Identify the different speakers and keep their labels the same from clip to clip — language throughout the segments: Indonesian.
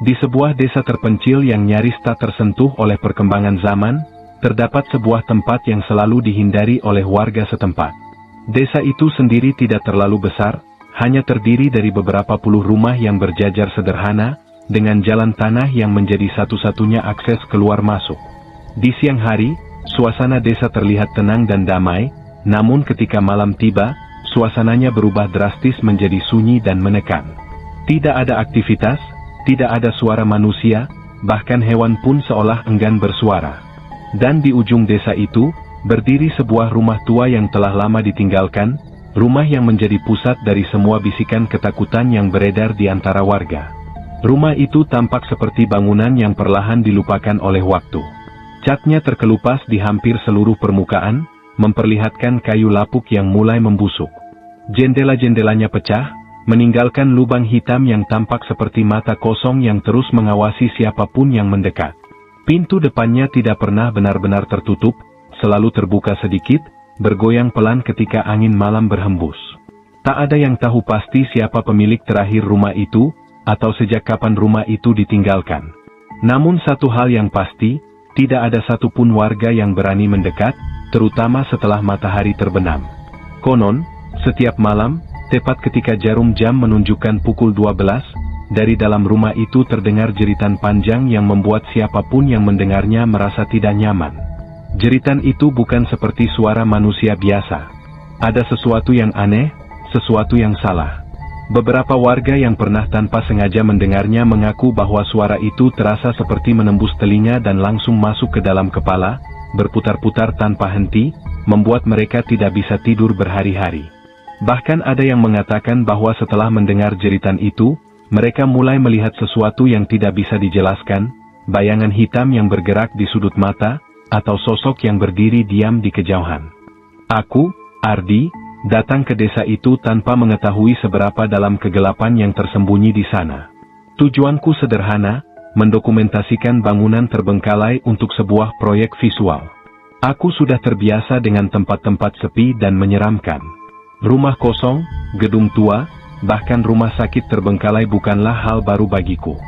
Speaker 1: Di sebuah desa terpencil yang nyaris tak tersentuh oleh perkembangan zaman, terdapat sebuah tempat yang selalu dihindari oleh warga setempat. Desa itu sendiri tidak terlalu besar, hanya terdiri dari beberapa puluh rumah yang berjajar sederhana, dengan jalan tanah yang menjadi satu-satunya akses keluar masuk. Di siang hari, suasana desa terlihat tenang dan damai, namun ketika malam tiba, suasananya berubah drastis menjadi sunyi dan menekan. Tidak ada aktivitas, tidak ada suara manusia, bahkan hewan pun seolah enggan bersuara. Dan di ujung desa itu, berdiri sebuah rumah tua yang telah lama ditinggalkan, rumah yang menjadi pusat dari semua bisikan ketakutan yang beredar di antara warga. Rumah itu tampak seperti bangunan yang perlahan dilupakan oleh waktu. Catnya terkelupas di hampir seluruh permukaan, memperlihatkan kayu lapuk yang mulai membusuk. Jendela-jendelanya pecah, meninggalkan lubang hitam yang tampak seperti mata kosong yang terus mengawasi siapapun yang mendekat. Pintu depannya tidak pernah benar-benar tertutup, selalu terbuka sedikit, bergoyang pelan ketika angin malam berhembus. Tak ada yang tahu pasti siapa pemilik terakhir rumah itu, atau sejak kapan rumah itu ditinggalkan. Namun satu hal yang pasti, tidak ada satupun warga yang berani mendekat, terutama setelah matahari terbenam. Konon, setiap malam, tepat ketika jarum jam menunjukkan pukul 12, dari dalam rumah itu terdengar jeritan panjang yang membuat siapapun yang mendengarnya merasa tidak nyaman. Jeritan itu bukan seperti suara manusia biasa. Ada sesuatu yang aneh, sesuatu yang salah. Beberapa warga yang pernah tanpa sengaja mendengarnya mengaku bahwa suara itu terasa seperti menembus telinga dan langsung masuk ke dalam kepala, berputar-putar tanpa henti, membuat mereka tidak bisa tidur berhari-hari. Bahkan ada yang mengatakan bahwa setelah mendengar jeritan itu, mereka mulai melihat sesuatu yang tidak bisa dijelaskan, bayangan hitam yang bergerak di sudut mata, atau sosok yang berdiri diam di kejauhan. Aku, Ardi, datang ke desa itu tanpa mengetahui seberapa dalam kegelapan yang tersembunyi di sana. Tujuanku sederhana, mendokumentasikan bangunan terbengkalai untuk sebuah proyek visual. Aku sudah terbiasa dengan tempat-tempat sepi dan menyeramkan. Rumah kosong, gedung tua, bahkan rumah sakit terbengkalai bukanlah hal baru bagiku.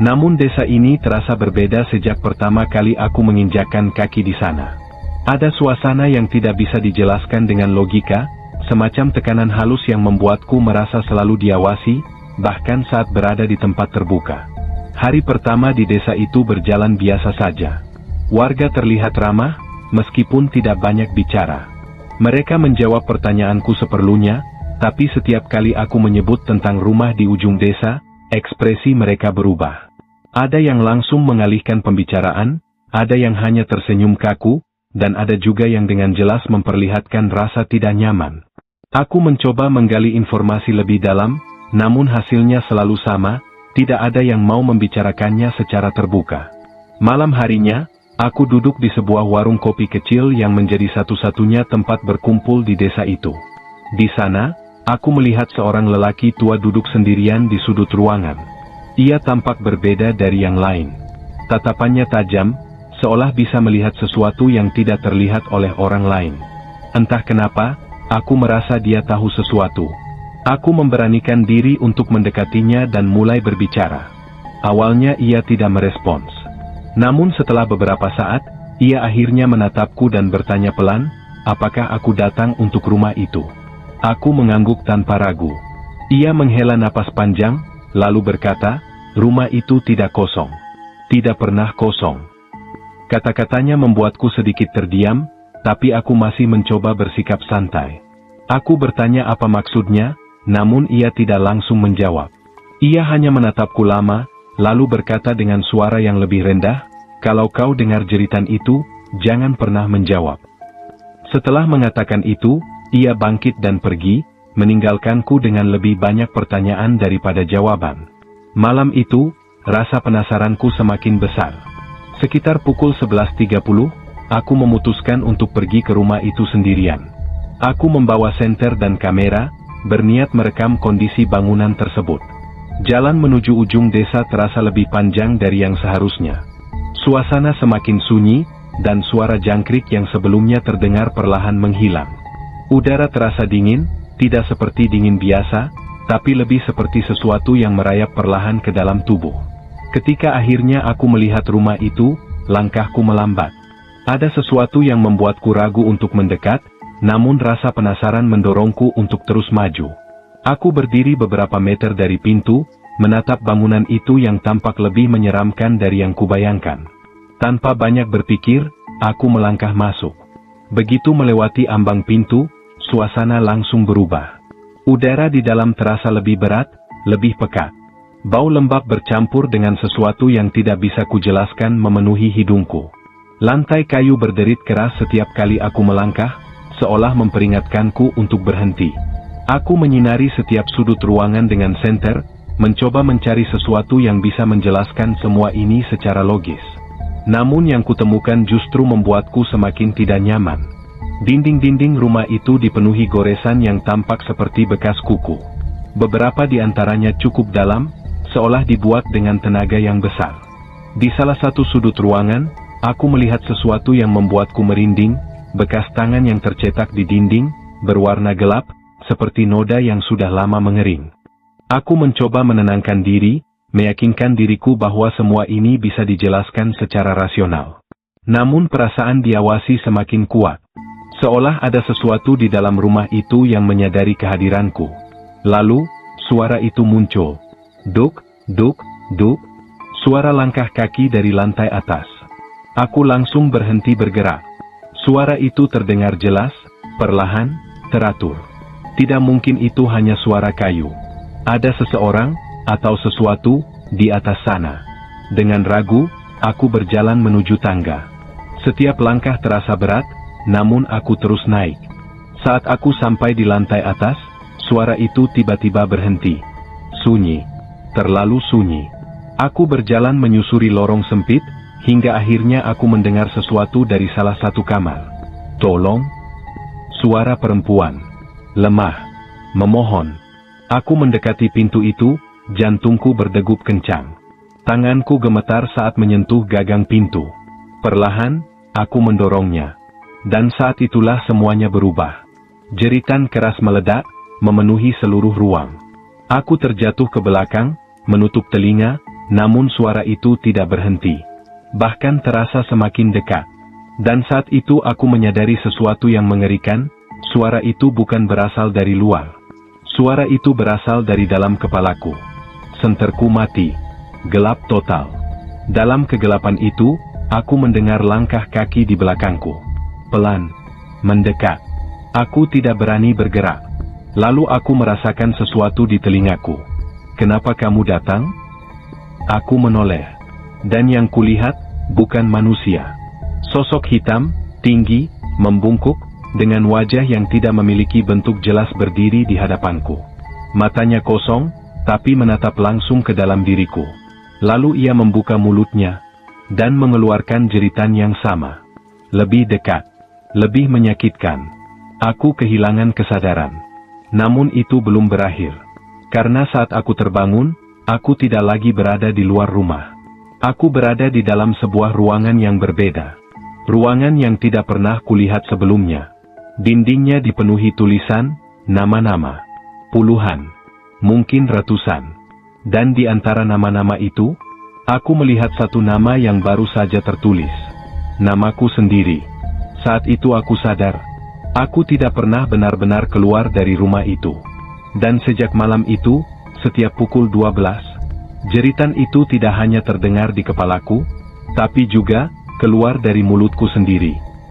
Speaker 1: Namun desa ini terasa berbeda sejak pertama kali aku menginjakkan kaki di sana. Ada suasana yang tidak bisa dijelaskan dengan logika, semacam tekanan halus yang membuatku merasa selalu diawasi, bahkan saat berada di tempat terbuka. Hari pertama di desa itu berjalan biasa saja. Warga terlihat ramah, meskipun tidak banyak bicara. Mereka menjawab pertanyaanku seperlunya, tapi setiap kali aku menyebut tentang rumah di ujung desa, ekspresi mereka berubah. Ada yang langsung mengalihkan pembicaraan, ada yang hanya tersenyum kaku, dan ada juga yang dengan jelas memperlihatkan rasa tidak nyaman. Aku mencoba menggali informasi lebih dalam, namun hasilnya selalu sama, tidak ada yang mau membicarakannya secara terbuka. Malam harinya, aku duduk di sebuah warung kopi kecil yang menjadi satu-satunya tempat berkumpul di desa itu. Di sana, aku melihat seorang lelaki tua duduk sendirian di sudut ruangan. Ia tampak berbeda dari yang lain. Tatapannya tajam, seolah bisa melihat sesuatu yang tidak terlihat oleh orang lain. Entah kenapa, aku merasa dia tahu sesuatu. Aku memberanikan diri untuk mendekatinya dan mulai berbicara. Awalnya ia tidak merespons. Namun setelah beberapa saat, ia akhirnya menatapku dan bertanya pelan, apakah aku datang untuk rumah itu? Aku mengangguk tanpa ragu. Ia menghela napas panjang, lalu berkata, rumah itu tidak kosong. Tidak pernah kosong. Kata-katanya membuatku sedikit terdiam, tapi aku masih mencoba bersikap santai. Aku bertanya apa maksudnya, namun ia tidak langsung menjawab. Ia hanya menatapku lama, lalu berkata dengan suara yang lebih rendah, kalau kau dengar jeritan itu, jangan pernah menjawab. Setelah mengatakan itu, ia bangkit dan pergi, meninggalkanku dengan lebih banyak pertanyaan daripada jawaban. Malam itu, rasa penasaranku semakin besar. Sekitar pukul 11.30, aku memutuskan untuk pergi ke rumah itu sendirian. Aku membawa senter dan kamera, berniat merekam kondisi bangunan tersebut. Jalan menuju ujung desa terasa lebih panjang dari yang seharusnya. Suasana semakin sunyi, dan suara jangkrik yang sebelumnya terdengar perlahan menghilang. Udara terasa dingin, tidak seperti dingin biasa, tapi lebih seperti sesuatu yang merayap perlahan ke dalam tubuh. Ketika akhirnya aku melihat rumah itu, langkahku melambat. Ada sesuatu yang membuatku ragu untuk mendekat, namun rasa penasaran mendorongku untuk terus maju. Aku berdiri beberapa meter dari pintu, menatap bangunan itu yang tampak lebih menyeramkan dari yang kubayangkan. Tanpa banyak berpikir, aku melangkah masuk. Begitu melewati ambang pintu, suasana langsung berubah. Udara di dalam terasa lebih berat, lebih pekat. Bau lembab bercampur dengan sesuatu yang tidak bisa kujelaskan memenuhi hidungku. Lantai kayu berderit keras setiap kali aku melangkah, seolah memperingatkanku untuk berhenti. Aku menyinari setiap sudut ruangan dengan senter, mencoba mencari sesuatu yang bisa menjelaskan semua ini secara logis. Namun yang kutemukan justru membuatku semakin tidak nyaman. Dinding-dinding rumah itu dipenuhi goresan yang tampak seperti bekas kuku. Beberapa di antaranya cukup dalam, seolah dibuat dengan tenaga yang besar. Di salah satu sudut ruangan, aku melihat sesuatu yang membuatku merinding, bekas tangan yang tercetak di dinding, berwarna gelap, seperti noda yang sudah lama mengering. Aku mencoba menenangkan diri, meyakinkan diriku bahwa semua ini bisa dijelaskan secara rasional. Namun perasaan diawasi semakin kuat. Seolah ada sesuatu di dalam rumah itu yang menyadari kehadiranku. Lalu, suara itu muncul. Duk, duk, duk. Suara langkah kaki dari lantai atas. Aku langsung berhenti bergerak. Suara itu terdengar jelas, perlahan, teratur. Tidak mungkin itu hanya suara kayu. Ada seseorang, atau sesuatu, di atas sana. Dengan ragu, aku berjalan menuju tangga. Setiap langkah terasa berat, namun aku terus naik. Saat aku sampai di lantai atas, suara itu tiba-tiba berhenti. Sunyi. Terlalu sunyi. Aku berjalan menyusuri lorong sempit, hingga akhirnya aku mendengar sesuatu dari salah satu kamar. Tolong? Suara perempuan. Lemah. Memohon. Aku mendekati pintu itu, jantungku berdegup kencang. Tanganku gemetar saat menyentuh gagang pintu. Perlahan, aku mendorongnya. Dan saat itulah semuanya berubah. Jeritan keras meledak, memenuhi seluruh ruang. Aku terjatuh ke belakang, menutup telinga, namun suara itu tidak berhenti. Bahkan terasa semakin dekat. Dan saat itu aku menyadari sesuatu yang mengerikan, suara itu bukan berasal dari luar. Suara itu berasal dari dalam kepalaku. Senterku mati. Gelap total. Dalam kegelapan itu, aku mendengar langkah kaki di belakangku. Pelan. Mendekat. Aku tidak berani bergerak. Lalu aku merasakan sesuatu di telingaku. Kenapa kamu datang? Aku menoleh. Dan yang kulihat, bukan manusia. Sosok hitam, tinggi, membungkuk, dengan wajah yang tidak memiliki bentuk jelas berdiri di hadapanku. Matanya kosong, tapi menatap langsung ke dalam diriku. Lalu ia membuka mulutnya, dan mengeluarkan jeritan yang sama. Lebih dekat, lebih menyakitkan. Aku kehilangan kesadaran. Namun itu belum berakhir. Karena saat aku terbangun, aku tidak lagi berada di luar rumah. Aku berada di dalam sebuah ruangan yang berbeda. Ruangan yang tidak pernah kulihat sebelumnya. Dindingnya dipenuhi tulisan, nama-nama. Puluhan. Mungkin ratusan. Dan di antara nama-nama itu, aku melihat satu nama yang baru saja tertulis. Namaku sendiri. Saat itu aku sadar. Aku tidak pernah benar-benar keluar dari rumah itu. Dan sejak malam itu, setiap pukul 12, jeritan itu tidak hanya terdengar di kepalaku, tapi juga keluar dari mulutku sendiri.